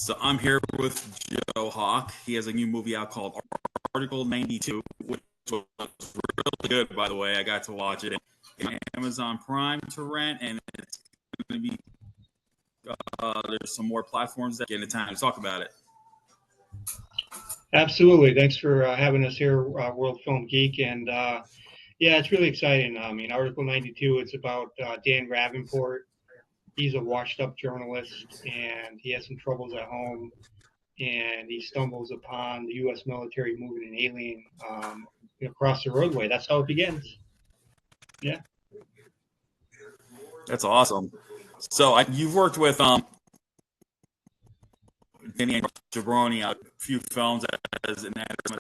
So I'm here with Joe Hawk. He has a new movie out called Article 92, which was really good, by the way. I got to watch it on Amazon Prime to rent, and it's going to be there's some more platforms that get into time to talk about it. Absolutely. Thanks for having us here, World Film Geek. And yeah, it's really exciting. I mean, Article 92, it's about Dan Ravenport. He's a washed up journalist and he has some troubles at home. And he stumbles upon the U.S. military moving an alien across the roadway. That's how it begins. Yeah. That's awesome. So you've worked with Danny Jabroni on a few films as an editor.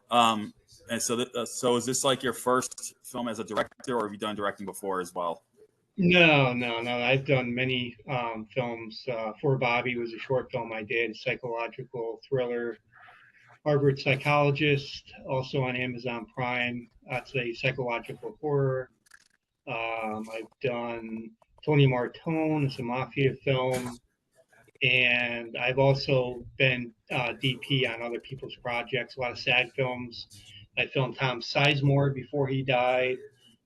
And so is this like your first film as a director, or have you done directing before as well? No. I've done many films. For Bobby was a short film I did, psychological thriller. Harvard Psychologist, also on Amazon Prime. It's a psychological horror. I've done Tony Martone, it's a mafia film. And I've also been DP on other people's projects, a lot of SAG films. I filmed Tom Sizemore before he died.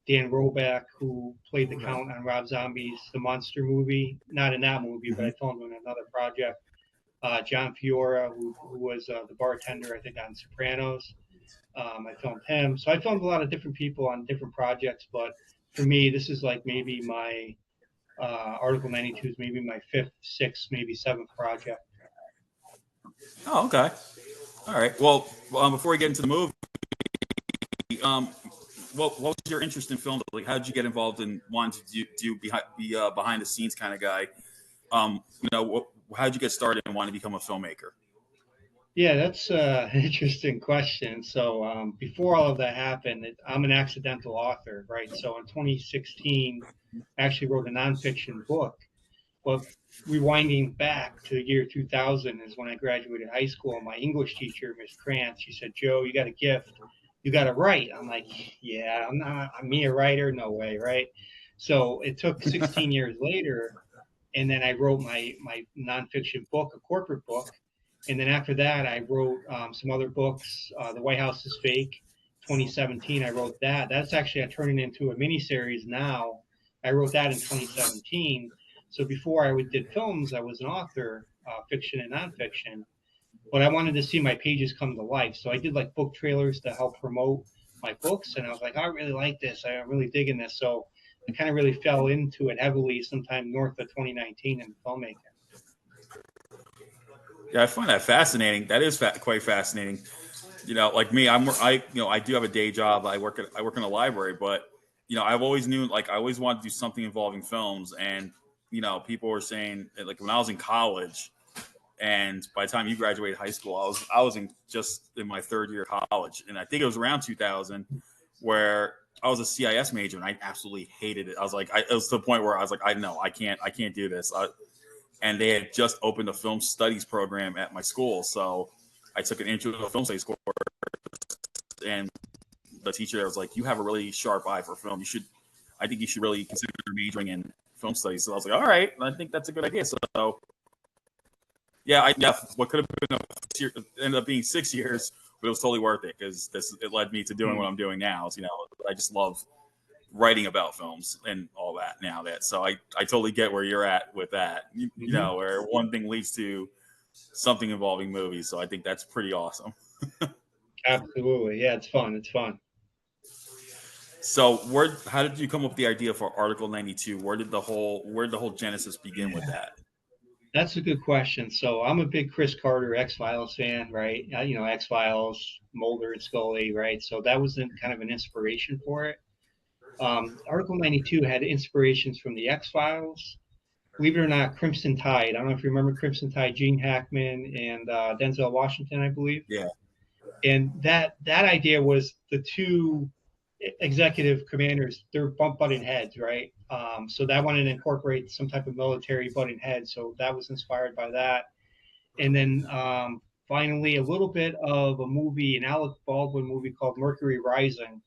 Dan Roback, who played the Count on Rob Zombie's The Monster movie. Not in that movie, but I filmed him in another project. John Fiora, who was the bartender, I think, on Sopranos. I filmed him. So I filmed a lot of different people on different projects. But for me, this is like maybe my Article 92 is maybe my fifth, sixth, maybe seventh project. Oh, okay. All right. Well, before we get into the movie, what was your interest in film? Like, how did you get involved in wanting to be behind the scenes kind of guy? How did you get started and want to become a filmmaker? Yeah, that's an interesting question. So before all of that happened, I'm an accidental author, right? So in 2016, I actually wrote a nonfiction book. But rewinding back to the year 2000 is when I graduated high school. And my English teacher, Miss Krantz, she said, "Joe, you got a gift. You got to write." I'm like, "Yeah, I'm me a writer? No way, right?" So it took 16 years later, and then I wrote my nonfiction book, a corporate book. And then after that, I wrote some other books. The White House is Fake, 2017. I wrote that. That's actually turning into a miniseries now. I wrote that in 2017. So before I did films, I was an author, fiction and nonfiction. But I wanted to see my pages come to life. So I did like book trailers to help promote my books. And I was like, I really like this. I'm really digging this. So I kind of really fell into it heavily sometime north of 2019 in filmmaking. Yeah, I find that fascinating. That is quite fascinating. Like me, I do have a day job. I work in a library, but I've always knew, like, I always wanted to do something involving films. And people were saying, like, when I was in college, and by the time you graduated high school, I was just in my third year of college, and I think it was around 2000 where I was a CIS major, and I absolutely hated it. I was like, it was to the point where I was like, I can't do this. And they had just opened a film studies program at my school, so I took an intro to a film studies course, and the teacher there was like, "You have a really sharp eye for film. I think you should really consider majoring in film studies." So I was like, "All right, I think that's a good idea." So yeah, what could have been ended up being 6 years, but it was totally worth it because it led me to doing what I'm doing now. So, I just love writing about films and all that now. So I totally get where you're at with that. Where one thing leads to something involving movies. So I think that's pretty awesome. Absolutely, yeah, it's fun. It's fun. So how did you come up with the idea for Article 92? Where did the whole genesis begin with that? That's a good question. So I'm a big Chris Carter X-Files fan, right? X-Files, Mulder and Scully, right? So that was kind of an inspiration for it. Article 92 had inspirations from the X-Files. Believe it or not, Crimson Tide. I don't know if you remember Crimson Tide, Gene Hackman and Denzel Washington, I believe. Yeah. And that idea was the two executive commanders, they're butting heads, right? So that wanted to incorporate some type of military butting heads. So that was inspired by that. And then finally, a little bit of a movie, an Alec Baldwin movie called Mercury Rising,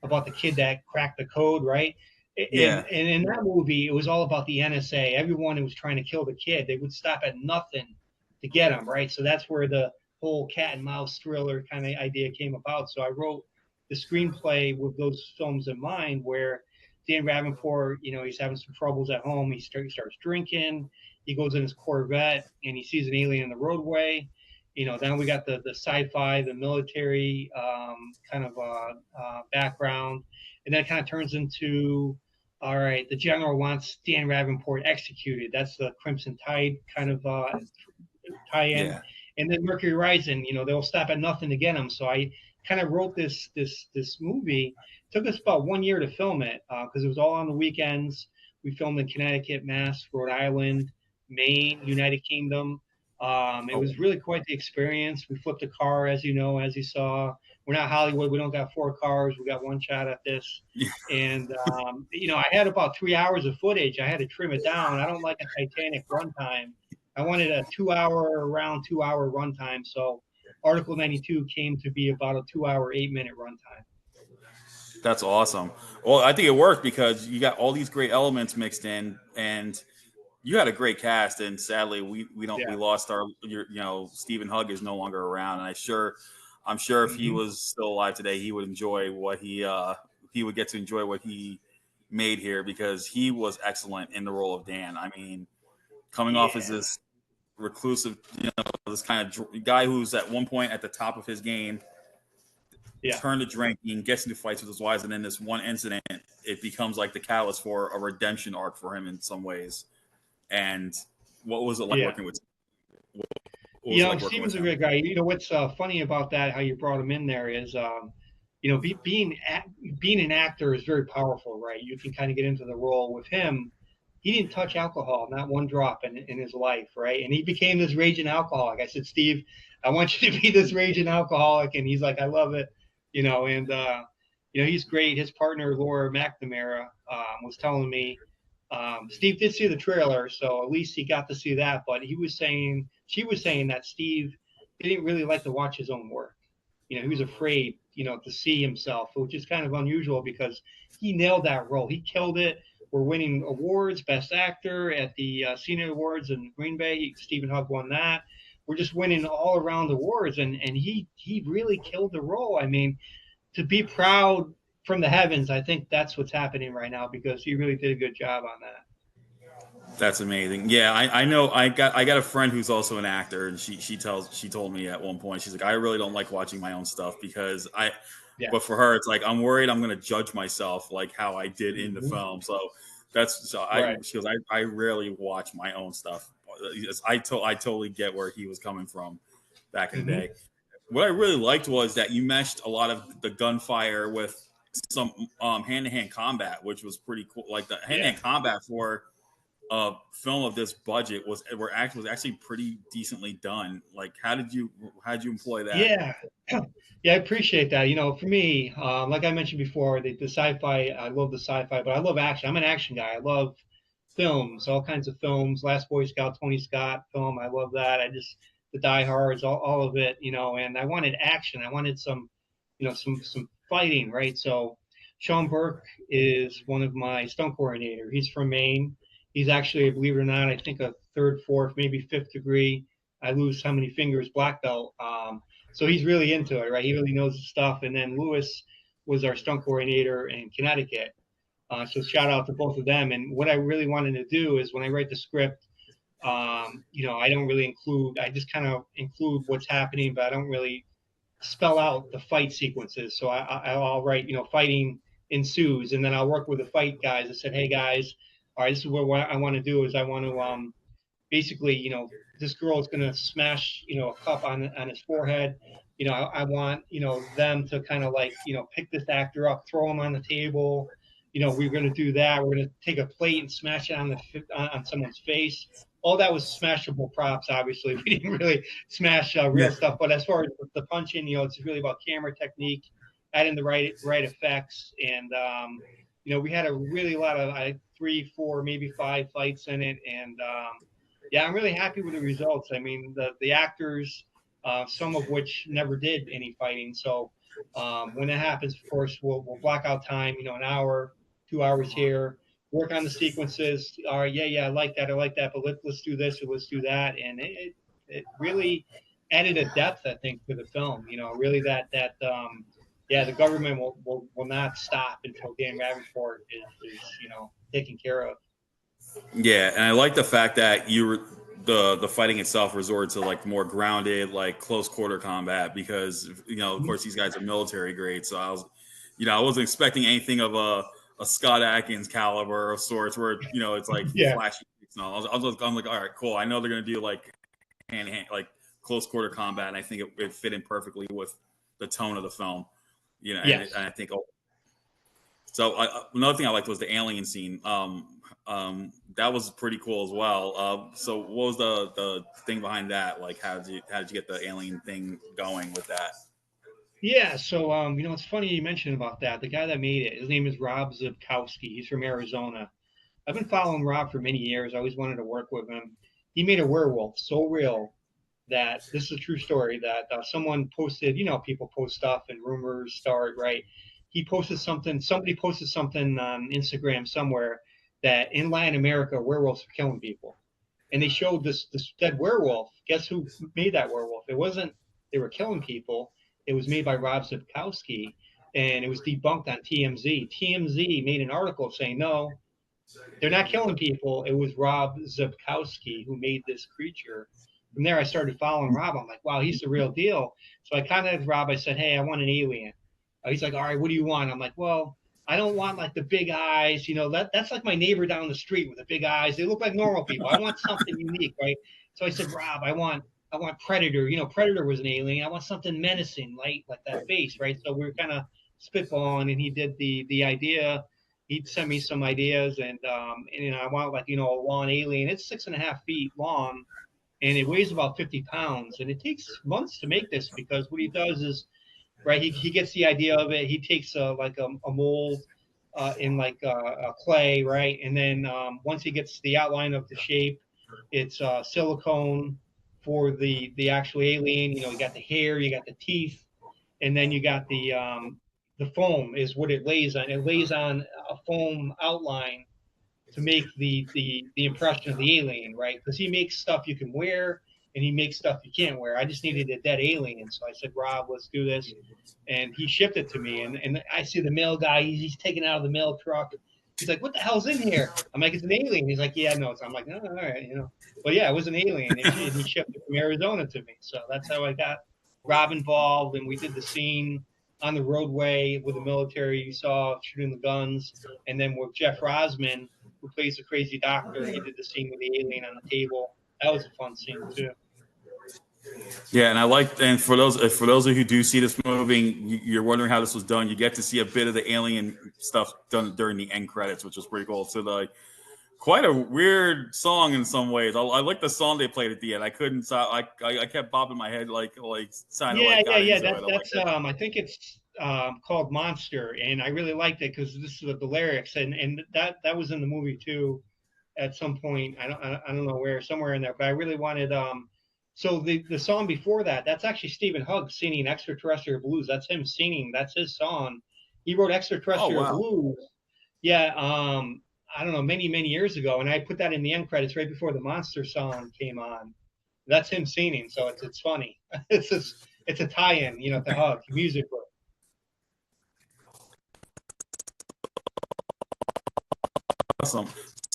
about the kid that cracked the code, right? And Yeah. in that movie, it was all about the NSA. Everyone who was trying to kill the kid, they would stop at nothing to get him, right? So that's where the whole cat and mouse thriller kind of idea came about. So I wrote the screenplay with those films in mind, where Dan Ravenport, he's having some troubles at home. He starts drinking. He goes in his Corvette and he sees an alien in the roadway. Then we got the sci-fi, the military kind of background, and then it kind of turns into, all right, the general wants Dan Ravenport executed. That's the Crimson Tide kind of tie-in. Yeah. And then Mercury Rising, they'll stop at nothing to get him. So I kind of wrote this movie. It took us about 1 year to film it because it was all on the weekends. We filmed in Connecticut, Mass, Rhode Island, Maine, United Kingdom. It Oh, was really quite the experience. We flipped a car, as you know, as you saw. We're not Hollywood. We don't got 4 cars. We got one shot at this. yeah. And I had about 3 hours of footage. I had to trim it down. I don't like a Titanic runtime. I wanted a around 2 hour runtime. So Article 92 came to be about a 2 hour, 8 minute runtime. That's awesome. Well, I think it worked because you got all these great elements mixed in, and you had a great cast. And sadly, we don't we Yeah. lost Stephen Hugg is no longer around, and I'm sure if he Mm-hmm. was still alive today, he would enjoy what he would get to enjoy what he made here because he was excellent in the role of Dan. I mean, coming off as Yeah. this reclusive, this kind of guy who's at one point at the top of his game, Yeah. turn to drinking, gets into fights with his wives, and then this one incident, it becomes like the catalyst for a redemption arc for him in some ways. And what was it like Yeah. working with? What was it like working with Steven's a him? great guy. What's funny about that? How you brought him in there is, being an actor is very powerful, right? You can kind of get into the role. With him, he didn't touch alcohol, not one drop in his life, right? And he became this raging alcoholic. I said, Steve, I want you to be this raging alcoholic, and he's like, I love it, And he's great. His partner Laura McNamara was telling me. Steve did see the trailer, so at least he got to see that. But she was saying that Steve didn't really like to watch his own work. He was afraid, to see himself, which is kind of unusual because he nailed that role. He killed it. We're winning awards, Best Actor at the Senior Awards in Green Bay. Stephen Hugg won that. We're just winning all around awards, and he really killed the role. I mean, to be proud from the heavens, I think that's what's happening right now because he really did a good job on that. That's amazing. Yeah, I know. I got a friend who's also an actor, and she told me at one point, she's like, I really don't like watching my own stuff because Yeah. but for her, it's like I'm worried I'm going to judge myself like how I did in the Mm-hmm. film. So Right. she goes, I rarely watch my own stuff. I totally get where he was coming from back in the Mm-hmm. day. What I really liked was that you meshed a lot of the gunfire with some hand to hand combat, which was pretty cool. Like the hand to Yeah. hand combat for a film of this budget was actually pretty decently done. Like, how did you employ that? Yeah. Yeah, I appreciate that. For me, like I mentioned before, the sci-fi, I love the sci-fi, but I love action. I'm an action guy. I love films, all kinds of films. Last Boy Scout, Tony Scott film. I love that. The Die Hards, all of it, and I wanted action. I wanted some fighting, right? So Sean Burke is one of my stunt coordinator. He's from Maine. He's actually, believe it or not, I think a third, fourth, maybe fifth degree. I lose how many fingers black belt. So he's really into it, right? He really knows the stuff. And then Lewis was our stunt coordinator in Connecticut. So shout out to both of them. And what I really wanted to do is when I write the script, I don't really include. I just kind of include what's happening, but I don't really spell out the fight sequences. So I'll write, fighting ensues, and then I'll work with the fight guys. I said, hey guys, all right, this is what I want to do is I want to basically, this girl is going to smash, a cup on his forehead. I want, them to kind of like, pick this actor up, throw him on the table. We're going to do that. We're going to take a plate and smash it on someone's face. All that was smashable props. Obviously, we didn't really smash real Yeah, stuff. But as far as the punching, it's really about camera technique, adding the right effects, and we had a really lot of 3, 4, maybe 5 fights in it, and yeah, I'm really happy with the results. I mean, the actors, some of which never did any fighting. So when that happens, of course, we'll block out time, an hour 2 hours here, work on the sequences. All right, yeah, I like that, but let's do this or let's do that, and it really added a depth, I think, to the film. You know, really yeah, the government will not stop until Dan Ravenport is taken care of. Yeah, and I like the fact that you were the fighting itself resorted to like more grounded, like close quarter combat because of Mhm. course, these guys are military grade. So I wasn't expecting anything of a Scott Atkins caliber of sorts where it's like Yeah, flashy. No, I'm like, all right, cool. I know they're gonna do like hand to hand, like close quarter combat, and I think it fit in perfectly with the tone of the film. And yes. I think so. Another thing I liked was the alien scene. That was pretty cool as well. So what was the thing behind that? Like, how did you get the alien thing going with that? Yeah, so it's funny you mentioned about that. The guy that made it, his name is Rob Zibkowski. He's from Arizona. I've been following Rob for many years. I always wanted to work with him. He made a werewolf so real that this is a true story that someone posted. People post stuff and rumors start, right? He posted something. Somebody posted something on Instagram somewhere that in Latin America werewolves are killing people, and they showed this dead werewolf. Guess who made that werewolf? It wasn't they were killing people. It was made by Rob Zibkowski, and it was debunked on TMZ. TMZ made an article saying no, they're not killing people. It was Rob Zibkowski who made this creature. From there, I started following Rob. I'm like, wow, he's the real deal. So I contacted Rob. I said, hey, I want an alien. He's like, all right, what do you want? I'm like, well, I don't want like the big eyes. That's like my neighbor down the street with the big eyes. They look like normal people. I want something unique, right? So I said, Rob, I want Predator. Predator was an alien. I want something menacing, like that face, right? So we were kind of spitballing, and he did the idea. He'd send me some ideas, and I want like a long alien. It's 6.5 feet long, and it weighs about 50 pounds, and it takes months to make this because what he does is right. He gets the idea of it. He takes like a mold in like a clay, right, and then once he gets the outline of the shape, it's silicone for the actual alien. You got the hair, you got the teeth, and then you got the foam is what it lays on. It lays on a foam outline to make the impression of the alien, right? Because he makes stuff you can wear and he makes stuff you can't wear. I just needed a dead alien, so I said, Rob, let's do this, and he shipped it to me. And I see the mail guy. He's taking it out of the mail truck. He's like, "What the hell's in here?" I'm like, "It's an alien." He's like, "Yeah, no." It's. I'm like, "No, all right." But yeah, it was an alien, and he shipped it from Arizona to me. So that's how I got Rob involved, and we did the scene on the roadway with the military. You saw shooting the guns, and then with Jeff Rosman, who plays the crazy doctor. He did the scene with the alien on the table. That was a fun scene too. Yeah, and for those of you who do see this movie, you're wondering how this was done. You get to see a bit of the alien stuff done during the end credits, which was pretty cool. So quite a weird song in some ways. I like the song they played at the end. I couldn't stop. I kept bobbing my head like trying to Yeah, like yeah, got yeah. into That's it. I'm like, that's I think it's called Monster, and I really liked it because this is the lyrics, and that was in the movie too. At some point, I don't know where, somewhere in there, but I really wanted. So the song before that, that's actually Stephen Hugg singing Extraterrestrial Blues. That's him singing. That's his song. He wrote oh Extraterrestrial wow. Blues. Yeah, I don't know, many years ago, and I put that in the end credits right before the Monster song came on. That's him singing, so it's funny. It's a tie-in, to Hug musically. Awesome.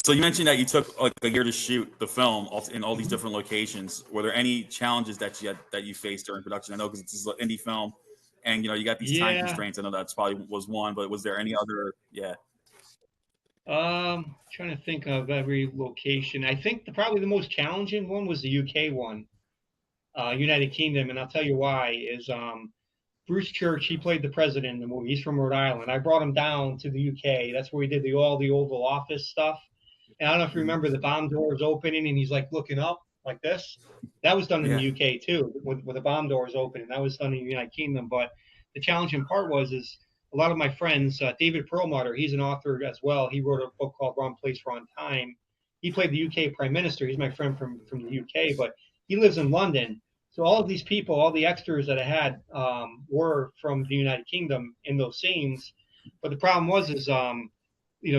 So you mentioned that you took like a year to shoot the film in all these Mhm. different locations. Were there any challenges that you faced during production? I know because it's an indie film, and you got these time Yeah, constraints. I know that's probably was one, but was there any other? Yeah. trying to think of every location. I think probably the most challenging one was the UK one, United Kingdom, and I'll tell you why. Is Bruce Church? He played the president in the movie. He's from Rhode Island. I brought him down to the UK. That's where we did all the Oval Office stuff. And I don't know if you Mhm. remember the bomb doors opening and he's like looking up like this. That was done in the Yeah. UK too, with the bomb doors opening. That was done in the United Kingdom. But the challenging part is a lot of my friends, David Perlmutter, he's an author as well. He wrote a book called Wrong Place, Wrong Time. He played the UK Prime Minister. He's my friend from the UK, but he lives in London. So all of these people, all the extras that I had were from the United Kingdom in those scenes. But the problem was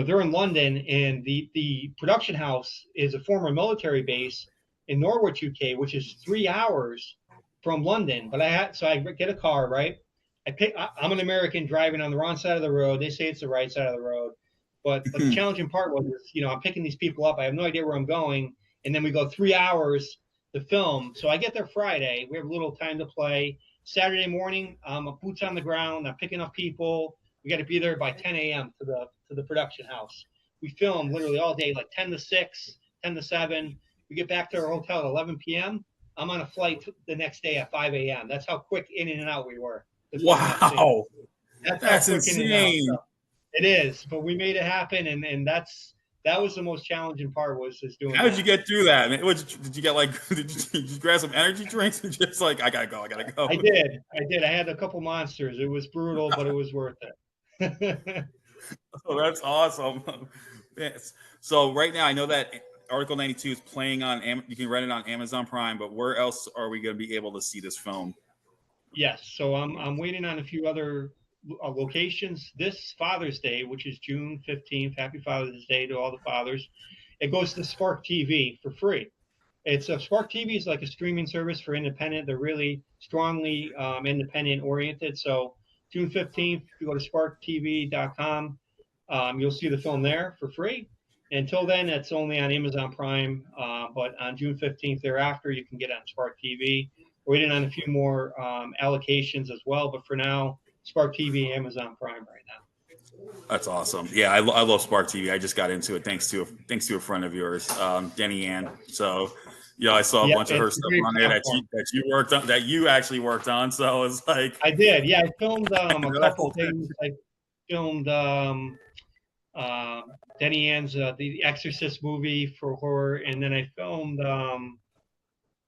they're in London, and the production house is a former military base in Norwich, UK, which is 3 hours from London. But I get a car, right? I'm an American driving on the wrong side of the road. They say it's the right side of the road. But the challenging part was, I'm picking these people up. I have no idea where I'm going. And then we go 3 hours to film. So I get there Friday. We have a little time to play. Saturday morning, boots on the ground. I'm picking up people. We got to be there by 10 a.m. to the production house. We film literally all day, like 10 to 6, 10 to 7. We get back to our hotel at 11 p.m. I'm on a flight the next day at 5 a.m. That's how quick in and out we were. Wow. That's That's how quick insane. in and out. So it is, but we made it happen, and that was the most challenging part, was just doing. How did you get through that? I mean, did you get like? Did you grab some energy drinks and just like, I gotta go. I did. I had a couple monsters. It was brutal, but it was worth it. Oh, that's awesome. Yes. So right now, I know that Article 92 is playing on. You can rent it on Amazon Prime, but where else are we going to be able to see this film? Yes, so I'm waiting on a few other locations. This Father's Day, which is June 15th, Happy Father's Day to all the fathers. It goes to Spark TV for free. Spark TV is like a streaming service for independent. They're really strongly independent oriented. So June 15th, if you go to sparktv.com, you'll see the film there for free. Until then, it's only on Amazon Prime. But on June 15th thereafter, you can get it on Spark TV. We're waiting on a few more allocations as well. But for now, Spark TV, Amazon Prime right now. That's awesome. Yeah, I love Spark TV. I just got into it thanks to a friend of yours, Denny Ann. So, I saw a bunch of her stuff on there that you actually worked on. So it's like I did. Yeah, I filmed a couple things. I filmed Denny Ann's The Exorcist movie for horror, and then I filmed.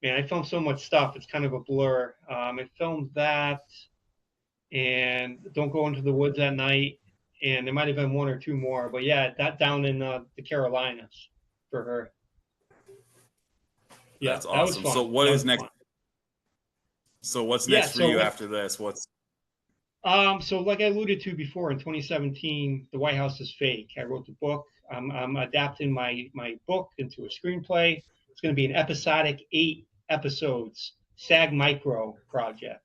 I filmed so much stuff. It's kind of a blur. I filmed that, and Don't Go Into the Woods at Night, and there might have been one or two more. But yeah, that down in the Carolinas for her. Yeah, that's awesome. So what is next? Fun. So what's next for you after this? So like I alluded to before, in 2017, The White House is Fake. I wrote the book. I'm adapting my book into a screenplay. It's going to be an episodic 8 episodes SAG Micro project.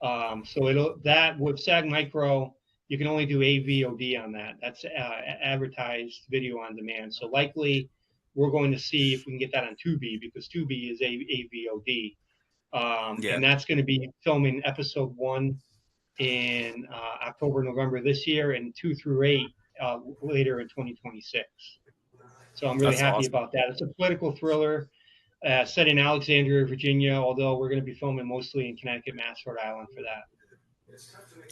So with SAG Micro, you can only do AVOD on that. That's advertised video on demand. So likely we're going to see if we can get that on Tubi, because Tubi is AVOD. And that's going to be filming episode 1 in October, November this year, and 2 through 8 later in 2026. So I'm really happy about that. It's a political thriller set in Alexandria, Virginia, although we're going to be filming mostly in Connecticut, Mass, Rhode Island for that.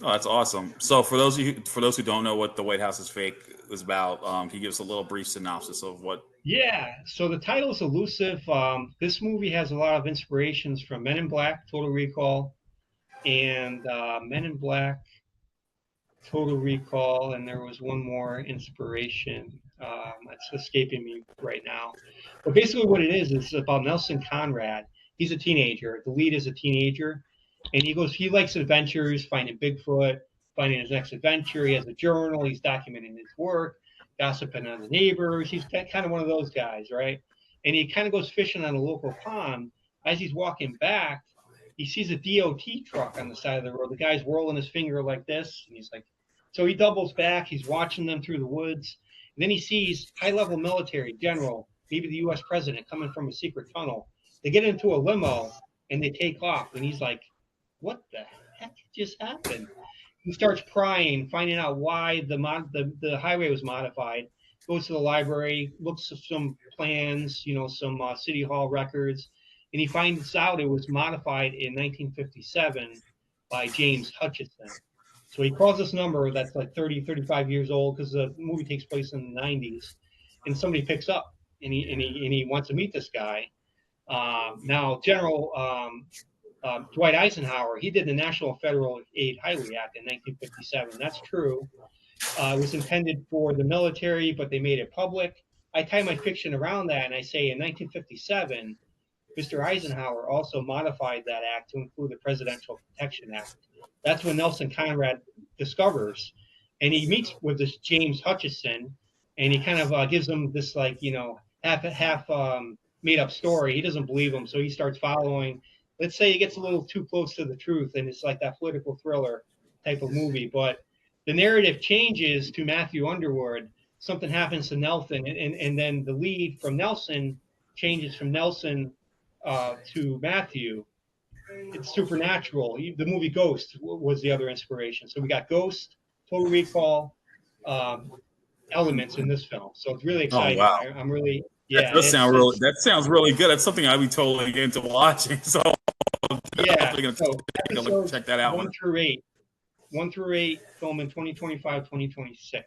Oh, that's awesome. So for those who don't know what The White House is Fake is about, can you give us a little brief synopsis of what? Yeah, so the title is elusive. This movie has a lot of inspirations from Men in Black, Total Recall, and Men in Black, Total Recall, and there was one more inspiration. It's escaping me right now. But basically what it is about Nelson Conrad. He's a teenager. The lead is a teenager. And he likes adventures, finding Bigfoot, finding his next adventure. He has a journal. He's documenting his work, gossiping on the neighbors. He's kind of one of those guys, right? And he kind of goes fishing on a local pond. As he's walking back, he sees a DOT truck on the side of the road. The guy's whirling his finger like this. And he's like, so he doubles back. He's watching them through the woods. And then he sees high-level military, general, maybe the U.S. president, coming from a secret tunnel. They get into a limo, and they take off. And he's like, what the heck just happened? He starts prying, finding out why the highway was modified. Goes to the library, looks at some plans, some city hall records, and he finds out it was modified in 1957 by James Hutchison. So he calls this number that's like 30, 35 years old, because the movie takes place in the 90s, and somebody picks up, and he wants to meet this guy. Now, General Dwight Eisenhower, he did the National Federal Aid Highway Act in 1957. That's true. It was intended for the military, but they made it public. I tie my fiction around that, and I say in 1957, Mr. Eisenhower also modified that act to include the Presidential Protection Act. That's when Nelson Conrad discovers, and he meets with this James Hutchison, and he kind of gives them this like half made up story. He doesn't believe him, so he starts following. Let's say he gets a little too close to the truth, and it's like that political thriller type of movie. But the narrative changes to Matthew Underwood. Something happens to Nelson, and then the lead from Nelson changes from Nelson to Matthew. It's supernatural. The movie Ghost was the other inspiration. So we got Ghost, Total Recall, um, elements in this film. So it's really Oh exciting. wow, I'm really, that yeah, does sound really. it's That sounds really good. That's something I'd be totally into watching. So yeah. definitely gonna So take a look, episodes check that out. 1 through 8, film in 2025, 2026.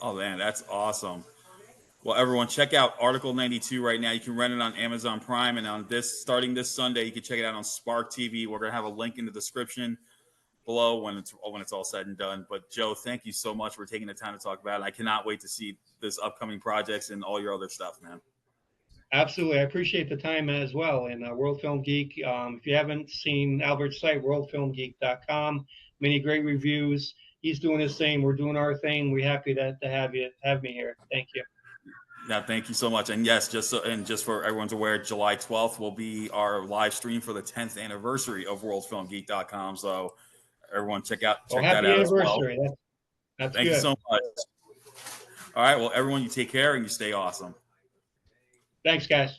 Oh man, that's awesome. Well, everyone, check out Article 92 right now. You can rent it on Amazon Prime, and on this starting this Sunday, you can check it out on Spark TV. We're gonna have a link in the description below when it's all said and done. But Joe, thank you so much for taking the time to talk about it. I cannot wait to see this upcoming projects and all your other stuff, man. Absolutely. I appreciate the time as well. And World Film Geek, if you haven't seen Albert's site, worldfilmgeek.com, many great reviews. He's doing his thing. We're doing our thing. We're happy to have me here. Thank you. Yeah, thank you so much. And yes, just for everyone's aware, July 12th will be our live stream for the 10th anniversary of worldfilmgeek.com. So everyone Well, check that happy out as well. anniversary. That's Thank you good. so much. All right, well, everyone, you take care and you stay awesome. Thanks, guys.